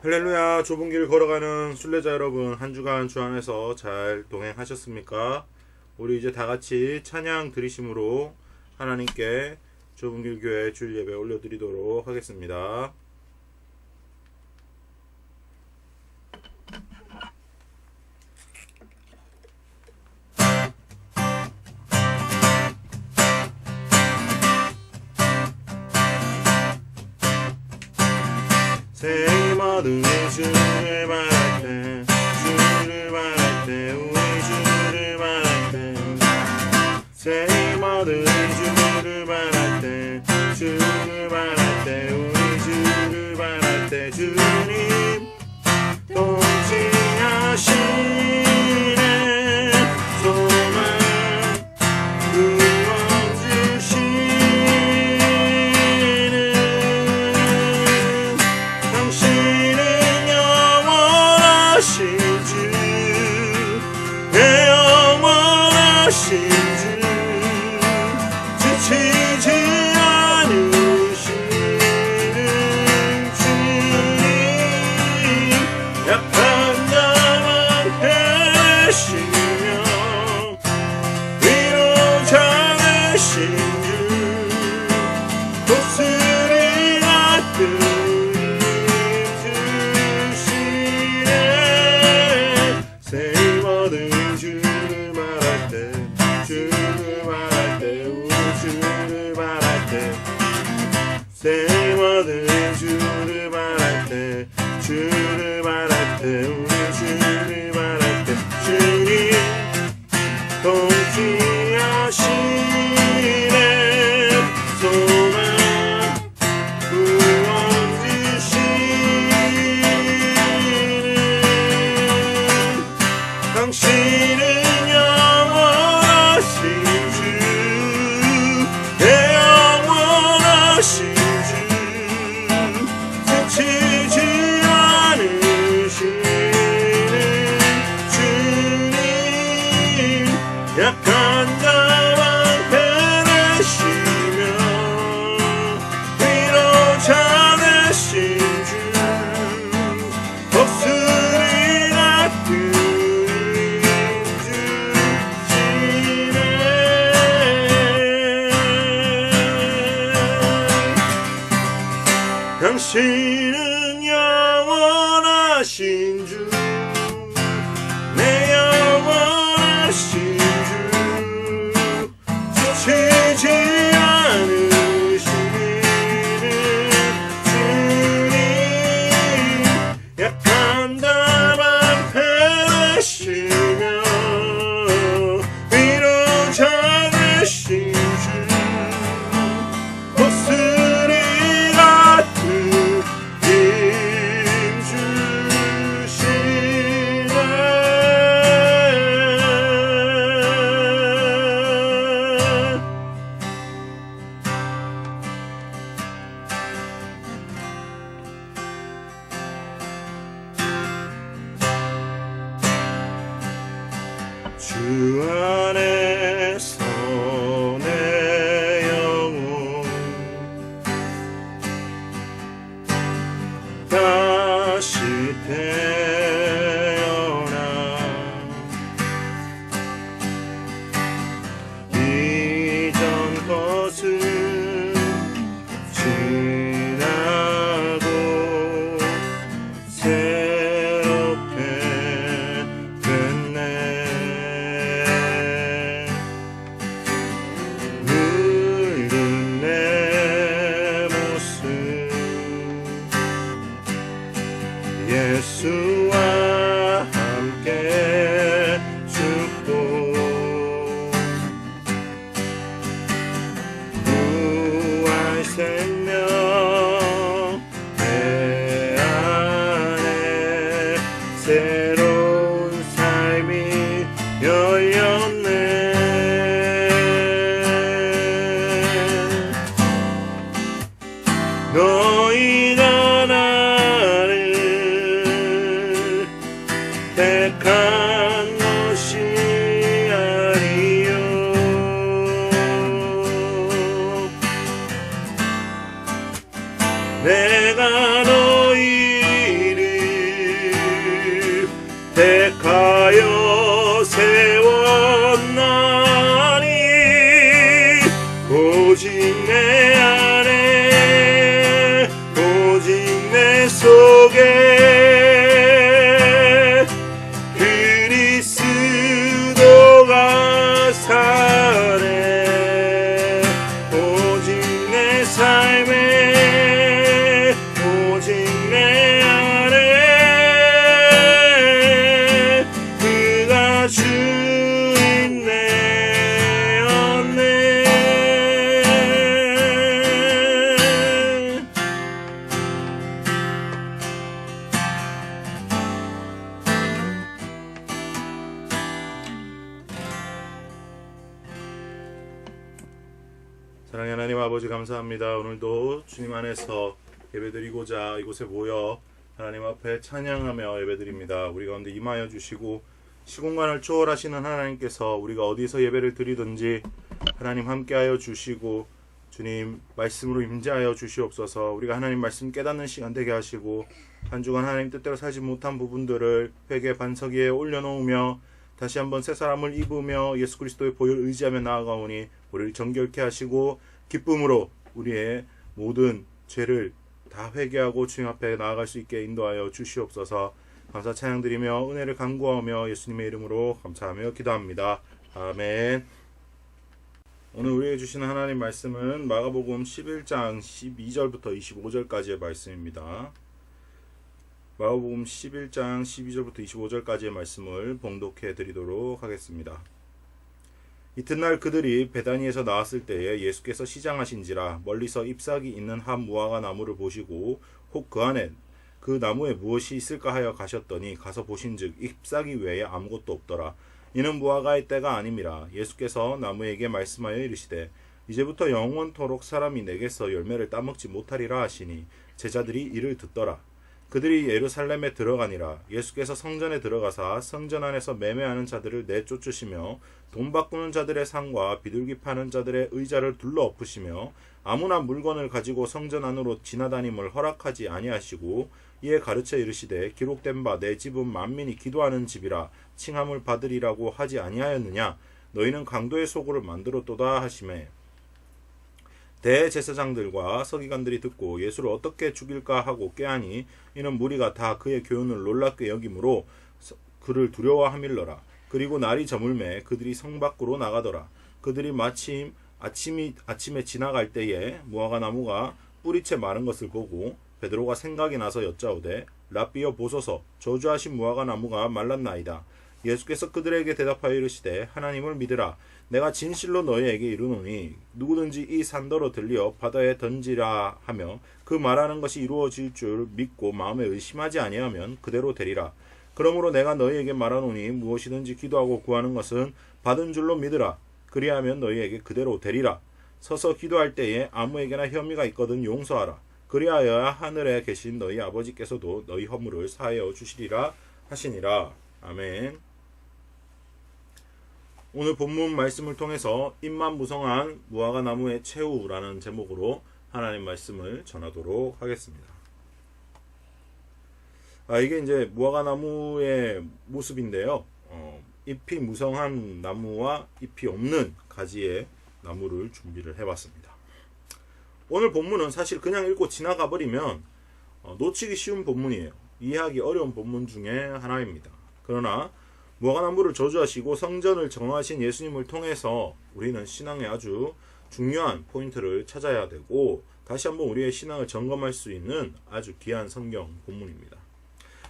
할렐루야. 좁은 길 걸어가는 순례자 여러분, 한 주간 주 안에서 잘 동행하셨습니까? 우리 이제 다 같이 찬양 드리심으로 하나님께 좁은 길 교회 주일 예배 올려드리도록 하겠습니다. 새 모든 주를 바랄 때, 주를 바랄 때, 우리 주를 바랄 때, 새 모든 주를 바랄 때, 주를 바랄 때, 우리 주를 바랄 때, 주님 통치하시네 소망 구원 주시는 당신은 영원하신 주, 영원하신 주, 지치지 않으시는 주님, 약한 자만 되시며 위로자 되신 주, 독수리 같은 새 모든 주를 말할 때, 주를 말할 때, 우리 주를 말할 때, 새 모든 주를 말할 때, 주를 말할 때, 우리 주를 말할 때, 주님 통치하시네 소망 구원 주시는 당신은 영원하신 주, 영원하신 주, 지치지 않으시는 주님, 약한 자와 되시며 위로자 되신 주, 독수리 같은 당신은 영원하신 주, 내 영원하신 주, 지치지 않으시는 주님, 약한 자만 되시며 위로자 되신 주, 독수리 같은 힘 주시네 주 안에서 내 영혼 다시 태어나 이전 것은 지나고 새롭게 됐네 늙은 내 모습 예수와 함께 죽고 부활 생명 내 안에 새로운 삶이 열렸네 너희가 나를 택한 것이 아니요 내가 너희를 사랑의 하나님 아버지 감사합니다. 오늘도 주님 안에서 예배드리고자 이곳에 모여 하나님 앞에 찬양하며 예배드립니다. 우리 가운데 임하여 주시고 시공간을 초월하시는 하나님께서 우리가 어디서 예배를 드리든지 하나님 함께하여 주시고 주님 말씀으로 임재하여 주시옵소서. 우리가 하나님 말씀 깨닫는 시간 되게 하시고 한 주간 하나님 뜻대로 살지 못한 부분들을 회개 반석 위에 올려놓으며 다시 한번 새 사람을 입으며 예수 그리스도의 보혈 의지하며 나아가오니 우리를 정결케 하시고 기쁨으로 우리의 모든 죄를 다 회개하고 주님 앞에 나아갈 수 있게 인도하여 주시옵소서. 감사 찬양드리며 은혜를 간구하며 예수님의 이름으로 감사하며 기도합니다. 아멘. 오늘 우리에게 주시는 하나님 말씀은 마가복음 11장 12절부터 25절까지의 말씀입니다. 마가복음 11장 12절부터 25절까지의 말씀을 봉독해 드리도록 하겠습니다. 이튿날 그들이 베다니에서 나왔을 때에 예수께서 시장하신지라 멀리서 잎사귀 있는 한 무화과 나무를 보시고 혹 그 안에 그 나무에 무엇이 있을까 하여 가셨더니 가서 보신즉 잎사귀 외에 아무것도 없더라. 이는 무화과의 때가 아님이라. 예수께서 나무에게 말씀하여 이르시되 이제부터 영원토록 사람이 내게서 열매를 따먹지 못하리라 하시니 제자들이 이를 듣더라. 그들이 예루살렘에 들어가니라. 예수께서 성전에 들어가사 성전 안에서 매매하는 자들을 내쫓으시며 돈 바꾸는 자들의 상과 비둘기 파는 자들의 의자를 둘러 엎으시며 아무나 물건을 가지고 성전 안으로 지나다님을 허락하지 아니하시고 이에 가르쳐 이르시되 기록된 바 내 집은 만민이 기도하는 집이라 칭함을 받으리라고 하지 아니하였느냐. 너희는 강도의 소굴을 만들었도다 하시매 대제사장들과 서기관들이 듣고 예수를 어떻게 죽일까 하고 꾀하니 이는 무리가 다 그의 교훈을 놀랍게 여김으로 그를 두려워함일러라. 그리고 날이 저물매 그들이 성 밖으로 나가더라. 그들이 마침 아침에 지나갈 때에 무화과 나무가 뿌리채 마른 것을 보고 베드로가 생각이 나서 여짜오되 랍비여 보소서 저주하신 무화과 나무가 말랐나이다. 예수께서 그들에게 대답하여 이르시되 하나님을 믿으라. 내가 진실로 너희에게 이르노니 누구든지 이 산더러 들려 바다에 던지라 하며 그 말하는 것이 이루어질 줄 믿고 마음에 의심하지 아니하면 그대로 되리라. 그러므로 내가 너희에게 말하노니 무엇이든지 기도하고 구하는 것은 받은 줄로 믿으라. 그리하면 너희에게 그대로 되리라. 서서 기도할 때에 아무에게나 혐의가 있거든 용서하라. 그리하여야 하늘에 계신 너희 아버지께서도 너희 허물을 사하여 주시리라 하시니라. 아멘. 오늘 본문 말씀을 통해서 잎만 무성한 무화과 나무의 최후라는 제목으로 하나님 말씀을 전하도록 하겠습니다. 이게 이제 무화과 나무의 모습인데요. 잎이 무성한 나무와 잎이 없는 가지의 나무를 준비를 해봤습니다. 오늘 본문은 사실 그냥 읽고 지나가 버리면 놓치기 쉬운 본문이에요. 이해하기 어려운 본문 중에 하나입니다. 그러나 무화과나무를 저주하시고 성전을 정하신 예수님을 통해서 우리는 신앙의 아주 중요한 포인트를 찾아야 되고 다시 한번 우리의 신앙을 점검할 수 있는 아주 귀한 성경 본문입니다.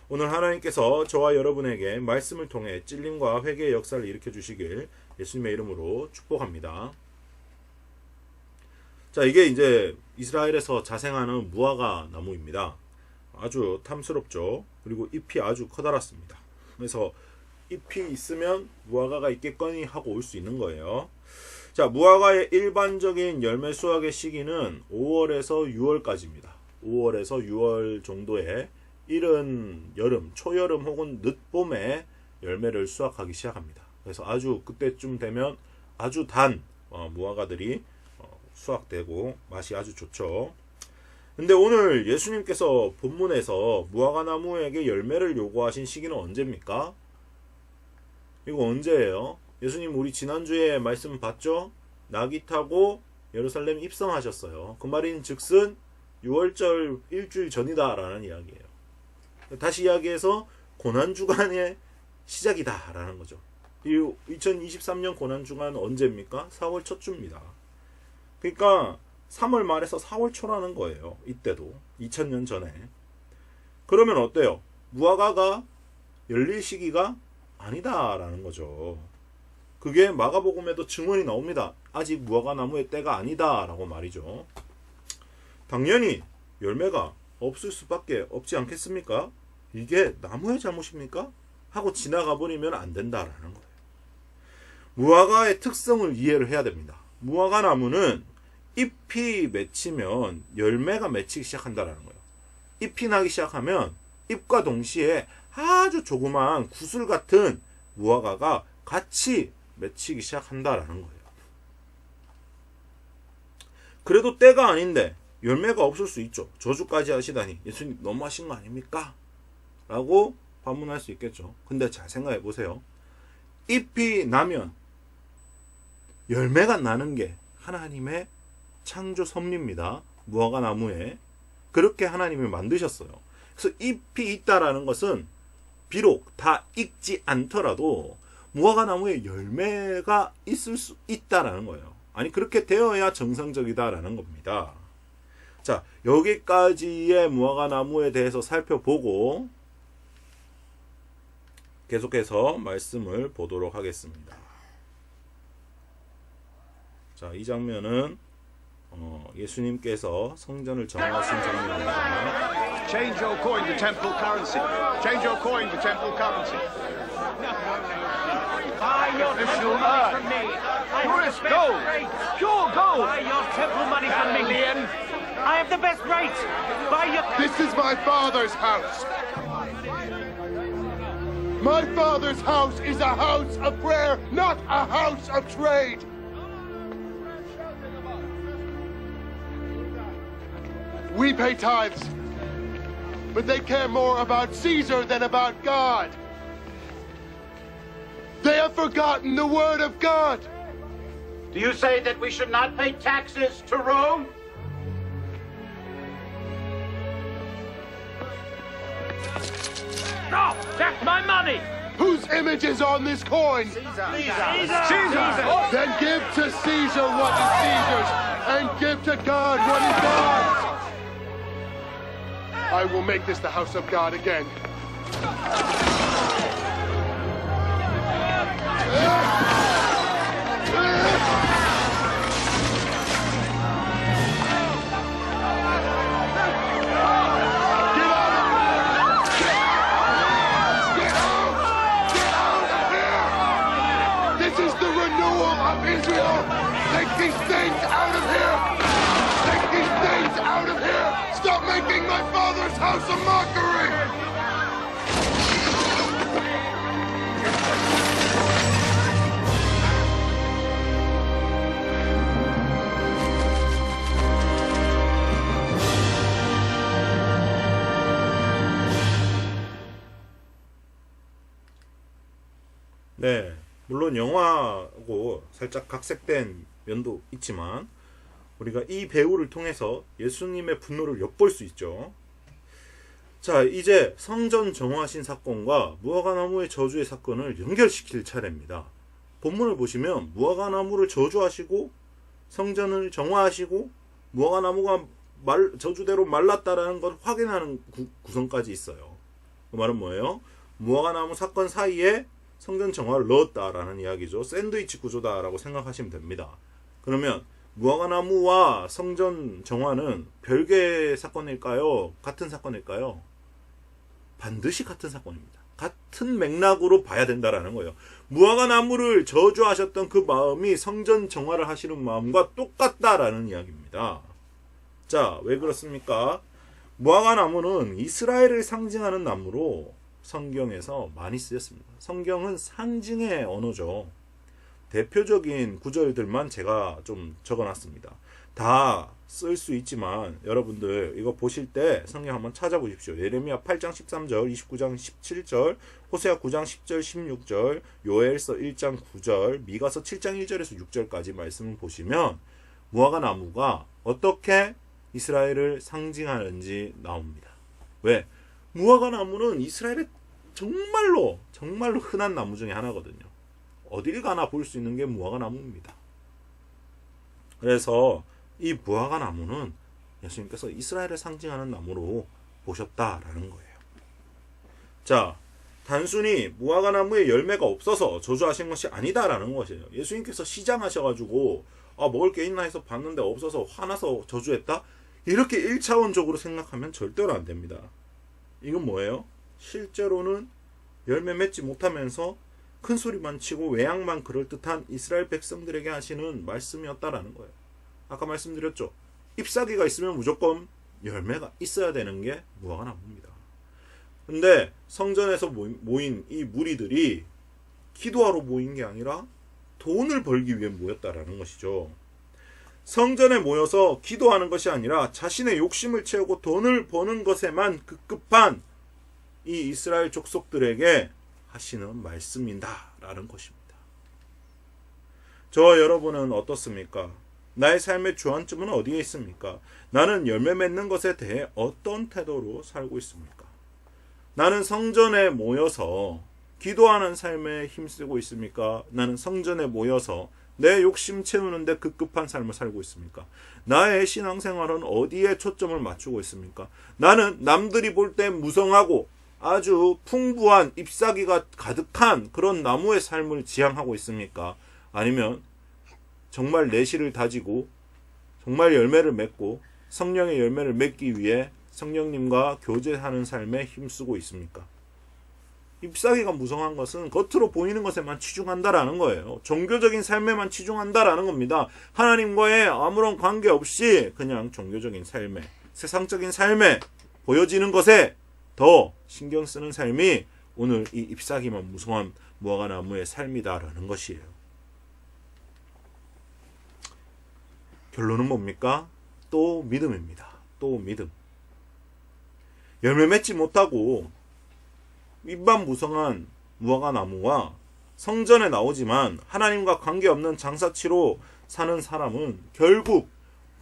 오늘 하나님께서 저와 여러분에게 말씀을 통해 찔림과 회개의 역사를 일으켜 주시길 예수님의 이름으로 축복합니다. 자, 이게 이제 이스라엘에서 자생하는 무화과 나무입니다. 아주 탐스럽죠. 그리고 잎이 아주 커다랗습니다. 그래서 잎이 있으면 무화과가 있겠거니 하고 올 수 있는 거예요. 자, 무화과의 일반적인 열매 수확의 시기는 5월에서 6월까지입니다. 5월에서 6월 정도의 이른 여름, 초여름 혹은 늦봄에 열매를 수확하기 시작합니다. 그래서 아주 그때쯤 되면 아주 단 무화과들이 수확되고 맛이 아주 좋죠. 근데 오늘 예수님께서 본문에서 무화과 나무에게 열매를 요구하신 시기는 언제입니까? 이거 언제예요? 예수님 우리 지난주에 말씀 봤죠? 나귀 타고 예루살렘 입성하셨어요. 그 말인 즉슨 6월절 일주일 전이다 라는 이야기예요. 다시 이야기해서 고난주간의 시작이다 라는 거죠. 이 2023년 고난주간 언제입니까? 4월 첫 주입니다. 그러니까 3월 말에서 4월 초라는 거예요. 이때도 2000년 전에. 그러면 어때요? 무화과가 열릴 시기가 아니다라는 거죠. 그게 마가복음에도 증언이 나옵니다. 아직 무화과 나무의 때가 아니다라고 말이죠. 당연히 열매가 없을 수밖에 없지 않겠습니까? 이게 나무의 잘못입니까? 하고 지나가 버리면 안 된다라는 거예요. 무화과의 특성을 이해를 해야 됩니다. 무화과 나무는 잎이 맺히면 열매가 맺히기 시작한다라는 거예요. 잎이 나기 시작하면 잎과 동시에 아주 조그마한 구슬 같은 무화과가 같이 맺히기 시작한다라는 거예요. 그래도 때가 아닌데 열매가 없을 수 있죠. 저주까지 하시다니 예수님 너무하신 거 아닙니까? 라고 반문할 수 있겠죠. 근데 잘 생각해 보세요. 잎이 나면 열매가 나는 게 하나님의 창조 섭리입니다. 무화과 나무에 그렇게 하나님이 만드셨어요. 그래서 잎이 있다라는 것은 비록 다 익지 않더라도 무화과 나무에 열매가 있을 수 있다라는 거예요. 아니 그렇게 되어야 정상적이다라는 겁니다. 자, 여기까지의 무화과 나무에 대해서 살펴보고 계속해서 말씀을 보도록 하겠습니다. 자, 이 장면은 예수님께서 성전을 정하신 장면입니다. Change your coin to temple currency. Change your coin to temple currency. Buy your temple money from me. Tourist gold. Pure gold. Buy your temple money from me. I have the best rate. Buy your... This is my father's house. My father's house is a house of prayer, not a house of trade. We pay tithes, but they care more about Caesar than about God. They have forgotten the word of God. Do you say that we should not pay taxes to Rome? No! That's my money! Whose image is on this coin? Caesar! Then give to Caesar what is Caesar's, and give to God what is God's. I will make this the house of God again. This is the renewal of Israel. Take these things out of here. Take these things out of here. Stop making my father's house a mockery. 네, 물론 영화하고 살짝 각색된 면도 있지만 우리가 이 배우를 통해서 예수님의 분노를 엿볼 수 있죠. 자, 이제 성전 정화신 사건과 무화과나무의 저주의 사건을 연결시킬 차례입니다. 본문을 보시면 무화과나무를 저주하시고 성전을 정화하시고 무화과나무가 저주대로 말랐다라는 걸 확인하는 구성까지 있어요. 그 말은 뭐예요? 무화과나무 사건 사이에 성전 정화를 넣었다라는 이야기죠. 샌드위치 구조다라고 생각하시면 됩니다. 그러면 무화과나무와 성전 정화는 별개의 사건일까요? 같은 사건일까요? 반드시 같은 사건입니다. 같은 맥락으로 봐야 된다라는 거예요. 무화과나무를 저주하셨던 그 마음이 성전 정화를 하시는 마음과 똑같다라는 이야기입니다. 자, 왜 그렇습니까? 무화과나무는 이스라엘을 상징하는 나무로 성경에서 많이 쓰였습니다. 성경은 상징의 언어죠. 대표적인 구절들만 제가 좀 적어놨습니다. 다 쓸 수 있지만 여러분들 이거 보실 때 성경 한번 찾아보십시오. 예레미야 8장 13절, 29장 17절, 호세아 9장 10절, 16절, 요엘서 1장 9절, 미가서 7장 1절에서 6절까지 말씀을 보시면 무화과나무가 어떻게 이스라엘을 상징하는지 나옵니다. 왜? 무화과나무는 이스라엘의 정말로 흔한 나무 중에 하나거든요. 어딜 가나 볼 수 있는 게 무화과나무입니다. 그래서 이 무화과나무는 예수님께서 이스라엘을 상징하는 나무로 보셨다라는 거예요. 자, 단순히 무화과나무에 열매가 없어서 저주하신 것이 아니다라는 것이에요. 예수님께서 시장하셔가지고 먹을 게 있나 해서 봤는데 없어서 화나서 저주했다? 이렇게 1차원적으로 생각하면 절대로 안 됩니다. 이건 뭐예요? 실제로는 열매 맺지 못하면서 큰 소리만 치고 외양만 그럴듯한 이스라엘 백성들에게 하시는 말씀이었다라는 거예요. 아까 말씀드렸죠. 잎사귀가 있으면 무조건 열매가 있어야 되는 게 무화과나무입니다. 근데 성전에서 모인 이 무리들이 기도하러 모인 게 아니라 돈을 벌기 위해 모였다라는 것이죠. 성전에 모여서 기도하는 것이 아니라 자신의 욕심을 채우고 돈을 버는 것에만 급급한 이 이스라엘 족속들에게 하시는 말씀이다라는 것입니다. 저와 여러분은 어떻습니까? 나의 삶의 주안점은 어디에 있습니까? 나는 열매 맺는 것에 대해 어떤 태도로 살고 있습니까? 나는 성전에 모여서 기도하는 삶에 힘쓰고 있습니까? 나는 성전에 모여서 내 욕심 채우는데 급급한 삶을 살고 있습니까? 나의 신앙생활은 어디에 초점을 맞추고 있습니까? 나는 남들이 볼 때 무성하고 아주 풍부한 잎사귀가 가득한 그런 나무의 삶을 지향하고 있습니까? 아니면 정말 내실을 다지고 정말 열매를 맺고 성령의 열매를 맺기 위해 성령님과 교제하는 삶에 힘쓰고 있습니까? 잎사귀가 무성한 것은 겉으로 보이는 것에만 치중한다라는 거예요. 종교적인 삶에만 치중한다라는 겁니다. 하나님과의 아무런 관계없이 그냥 종교적인 삶에, 세상적인 삶에 보여지는 것에 더 신경 쓰는 삶이 오늘 이 잎사귀만 무성한 무화과나무의 삶이다라는 것이에요. 결론은 뭡니까? 또 믿음입니다. 또 믿음. 열매 맺지 못하고 잎만 무성한 무화과나무와 성전에 나오지만 하나님과 관계없는 장사치로 사는 사람은 결국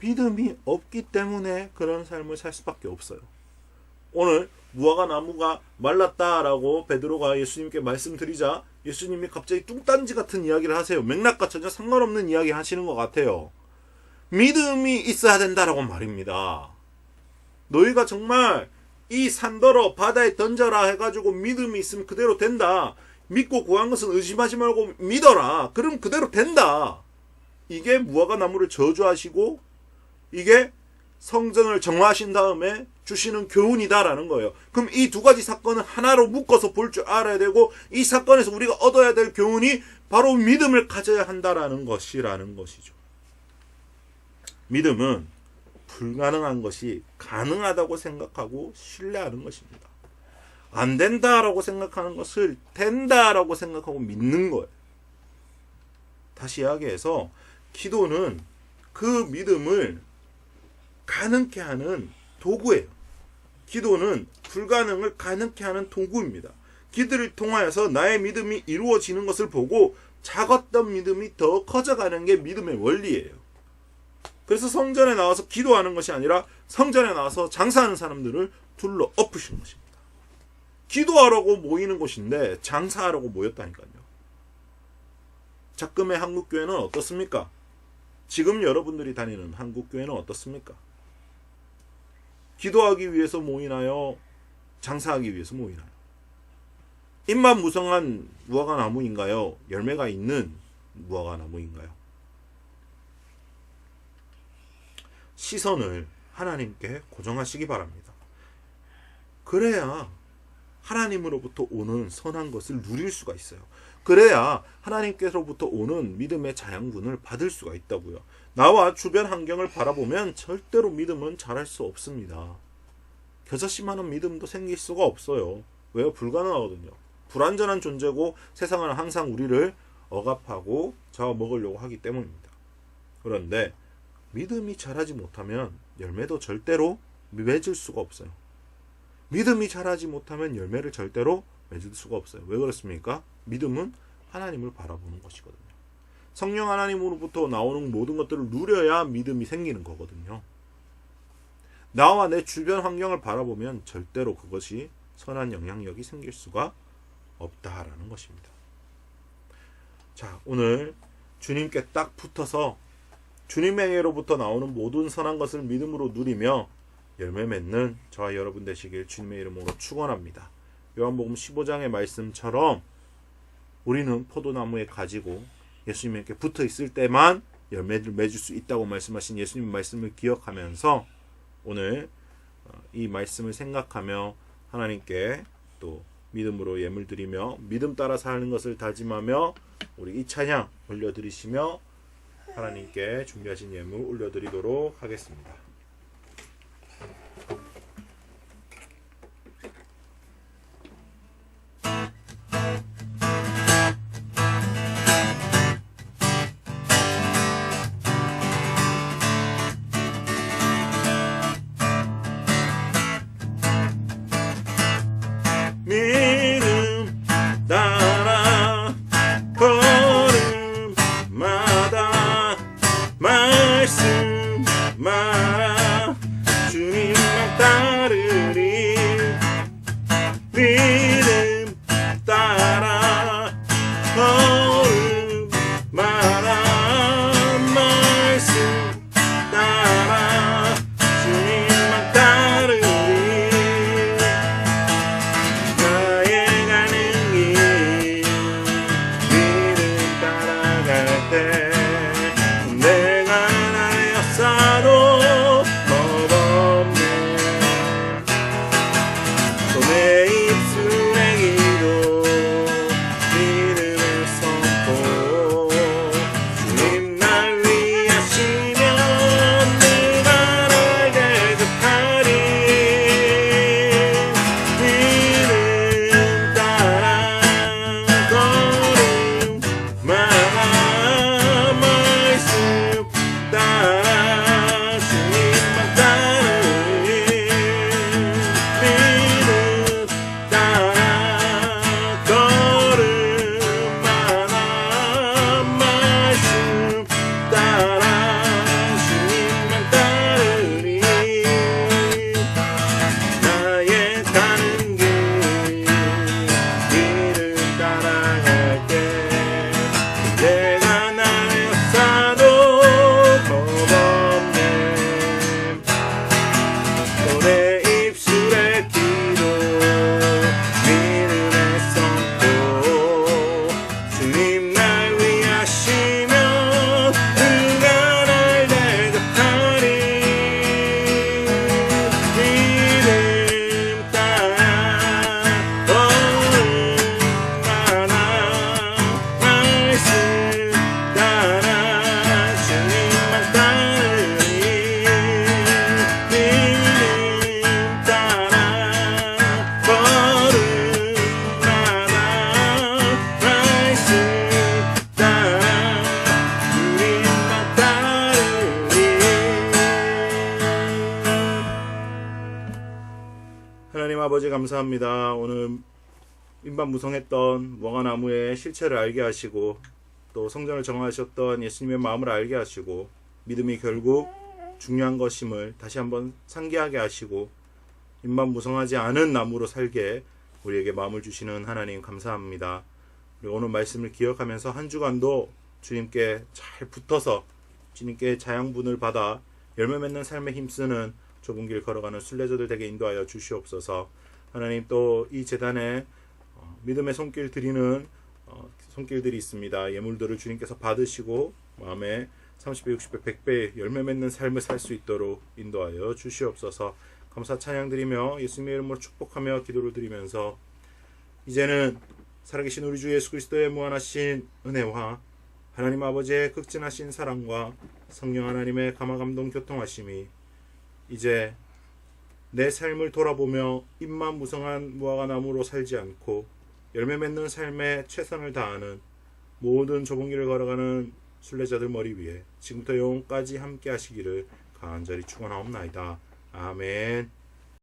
믿음이 없기 때문에 그런 삶을 살 수밖에 없어요. 오늘 무화과나무가 말랐다라고 베드로가 예수님께 말씀드리자 예수님이 갑자기 뚱딴지 같은 이야기를 하세요. 맥락과 전혀 상관없는 이야기 하시는 것 같아요. 믿음이 있어야 된다라고 말입니다. 너희가 정말 이 산더러 바다에 던져라 해가지고 믿음이 있으면 그대로 된다. 믿고 구한 것은 의심하지 말고 믿어라. 그럼 그대로 된다. 이게 무화과나무를 저주하시고 이게 성전을 정화하신 다음에 주시는 교훈이다라는 거예요. 그럼 이 두 가지 사건을 하나로 묶어서 볼 줄 알아야 되고 이 사건에서 우리가 얻어야 될 교훈이 바로 믿음을 가져야 한다라는 것이라는 것이죠. 믿음은 불가능한 것이 가능하다고 생각하고 신뢰하는 것입니다. 안 된다라고 생각하는 것을 된다라고 생각하고 믿는 거예요. 다시 이야기해서 기도는 그 믿음을 가능케 하는 도구예요. 기도는 불가능을 가능케 하는 도구입니다. 기도를 통하여서 나의 믿음이 이루어지는 것을 보고 작았던 믿음이 더 커져가는 게 믿음의 원리예요. 그래서 성전에 나와서 기도하는 것이 아니라 성전에 나와서 장사하는 사람들을 둘러 엎으신 것입니다. 기도하라고 모이는 곳인데 장사하라고 모였다니까요. 작금의 한국교회는 어떻습니까? 지금 여러분들이 다니는 한국교회는 어떻습니까? 기도하기 위해서 모이나요? 장사하기 위해서 모이나요? 잎만 무성한 무화과나무인가요? 열매가 있는 무화과나무인가요? 시선을 하나님께 고정하시기 바랍니다. 그래야 하나님으로부터 오는 선한 것을 누릴 수가 있어요. 그래야 하나님께서부터 오는 믿음의 자양분을 받을 수가 있다고요. 나와 주변 환경을 바라보면 절대로 믿음은 잘할 수 없습니다. 겨자씨만한 믿음도 생길 수가 없어요. 왜요? 불가능하거든요. 불완전한 존재고 세상은 항상 우리를 억압하고 잡아먹으려고 하기 때문입니다. 그런데 믿음이 자라지 못하면 열매도 절대로 맺을 수가 없어요. 믿음이 자라지 못하면 열매를 절대로 맺을 수가 없어요. 왜 그렇습니까? 믿음은 하나님을 바라보는 것이거든요. 성령 하나님으로부터 나오는 모든 것들을 누려야 믿음이 생기는 거거든요. 나와 내 주변 환경을 바라보면 절대로 그것이 선한 영향력이 생길 수가 없다라는 것입니다. 자, 오늘 주님께 딱 붙어서 주님에게로부터 나오는 모든 선한 것을 믿음으로 누리며 열매 맺는 저와 여러분 되시길 주님의 이름으로 축원합니다. 요한복음 15장의 말씀처럼 우리는 포도나무에 가지고 예수님께 붙어 있을 때만 열매를 맺을 수 있다고 말씀하신 예수님 말씀을 기억하면서 오늘 이 말씀을 생각하며 하나님께 또 믿음으로 예물 드리며 믿음 따라 사는 것을 다짐하며 우리 이 찬양 올려드리시며 하나님께 준비하신 예물 올려드리도록 하겠습니다. 믿음 따라 걸음마다 말씀마다 주님만 따르리. 믿음 따라 걸음마다 말씀 따라 주님만 따르리. 나의 가는 길 믿음 따라갈 때 내가 나였어도 겁없네. 또 내 입술의 기도 믿음의 선포 주님 날 위하시면 내가 날 대접하리. 믿음 따라 걸음마다 말씀 따라 주님만 따르리. 믿음 따라 걸음마다 말씀 따라 주님만 따르리. 나의 가는 길 길을 따라갈게. 내가 나였어도 겁없네. 또 내 입술의 기도 믿음의 선포 주님 날 위하시면 누가 날 대접하리. 믿음 따라 걸음마다 말씀 따라 주님만 따르리. 믿음 따라 걸음마다 말씀 따라 주님만 따르리. 하나님 아버지 감사합니다. 오늘 임반무성했던 무화과나무의 실체를 알게 하시고 또 성전을 정하셨던 예수님의 마음을 알게 하시고 믿음이 결국 중요한 것임을 다시 한번 상기하게 하시고 임반무성하지 않은 나무로 살게 우리에게 마음을 주시는 하나님 감사합니다. 그리고 오늘 말씀을 기억하면서 한 주간도 주님께 잘 붙어서 주님께 자양분을 받아 열매 맺는 삶에 힘쓰는 좁은 길 걸어가는 순례자들 되게 인도하여 주시옵소서. 하나님 또 이 재단에 믿음의 손길 드리는 손길들이 있습니다. 예물들을 주님께서 받으시고 마음에 30배, 60배, 100배 열매 맺는 삶을 살 수 있도록 인도하여 주시옵소서. 감사 찬양 드리며 예수님의 이름으로 축복하며 기도를 드리면서 이제는 살아계신 우리 주 예수 그리스도의 무한하신 은혜와 하나님 아버지의 극진하신 사랑과 성령 하나님의 감화감동 교통하심이 이제 내 삶을 돌아보며 입만 무성한 무화과나무로 살지 않고 열매 맺는 삶에 최선을 다하는 모든 좁은 길을 걸어가는 순례자들 머리 위에 지금부터 영원까지 함께 하시기를 간절히 축원하옵나이다. 아멘.